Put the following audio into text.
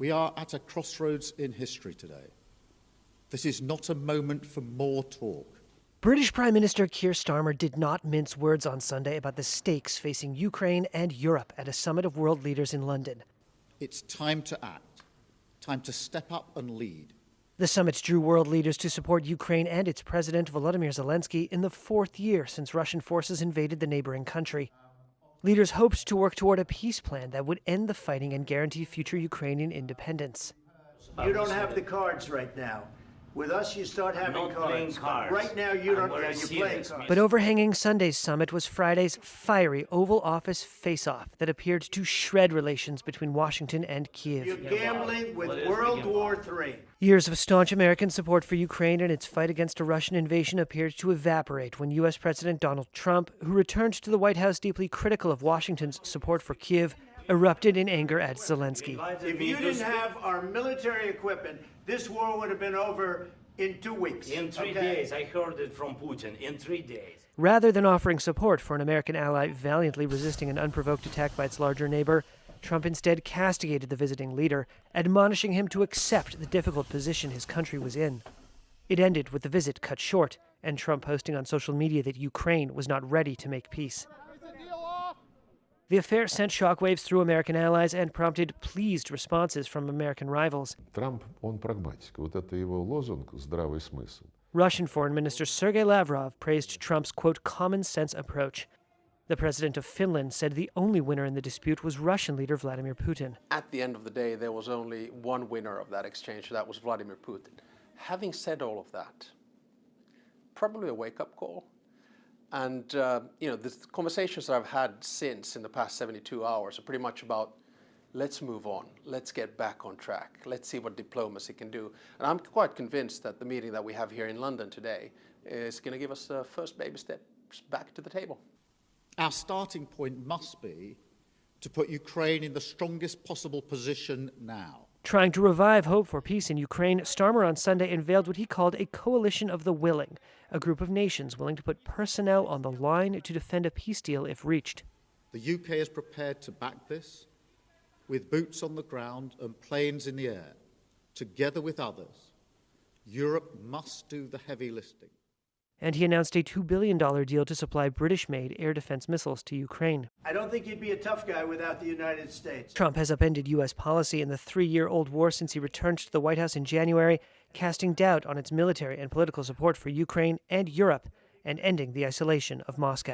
We are at a crossroads in history today. This is not a moment for more talk. British Prime Minister Keir Starmer did not mince words on Sunday about the stakes facing Ukraine and Europe at a summit of world leaders in London. It's time to act, time to step up and lead. The summit drew world leaders to support Ukraine and its president, Volodymyr Zelensky, in the fourth year since Russian forces invaded the neighboring country. Leaders hoped to work toward a peace plan that would end the fighting and guarantee future Ukrainian independence. You don't have the cards right now. With us, you start having cards. Right now, you don't. You're playing cards. But overhanging Sunday's summit was Friday's fiery Oval Office face-off that appeared to shred relations between Washington and Kyiv. You're gambling with World War III. Years of staunch American support for Ukraine and its fight against a Russian invasion appeared to evaporate when U.S. President Donald Trump, who returned to the White House deeply critical of Washington's support for Kyiv, erupted in anger at Zelensky. If you didn't have our military equipment, this war would have been over in 2 weeks. In 3 days. I heard it from Putin. In 3 days. Rather than offering support for an American ally valiantly resisting an unprovoked attack by its larger neighbor, Trump instead castigated the visiting leader, admonishing him to accept the difficult position his country was in. It ended with the visit cut short, and Trump posting on social media that Ukraine was not ready to make peace. The affair sent shockwaves through American allies and prompted pleased responses from American rivals. Трамп, он прагматик. Вот это его лозунг «здравый смысл». Russian Foreign Minister Sergei Lavrov praised Trump's, quote, common-sense approach. The president of Finland said the only winner in the dispute was Russian leader Vladimir Putin. At the end of the day, there was only one winner of that exchange, that was Vladimir Putin. Having said all of that, probably a wake-up call. And, the conversations that I've had since in the past 72 hours are pretty much about, let's move on, let's get back on track, let's see what diplomacy can do. And I'm quite convinced that the meeting that we have here in London today is going to give us the first baby steps back to the table. Our starting point must be to put Ukraine in the strongest possible position now. Trying to revive hope for peace in Ukraine, Starmer on Sunday unveiled what he called a coalition of the willing, a group of nations willing to put personnel on the line to defend a peace deal if reached. The UK is prepared to back this with boots on the ground and planes in the air. Together with others, Europe must do the heavy lifting. And he announced a $2 billion deal to supply British-made air defense missiles to Ukraine. I don't think you'd be a tough guy without the United States. Trump has upended U.S. policy in the 3-year-old war since he returned to the White House in January, casting doubt on its military and political support for Ukraine and Europe, and ending the isolation of Moscow.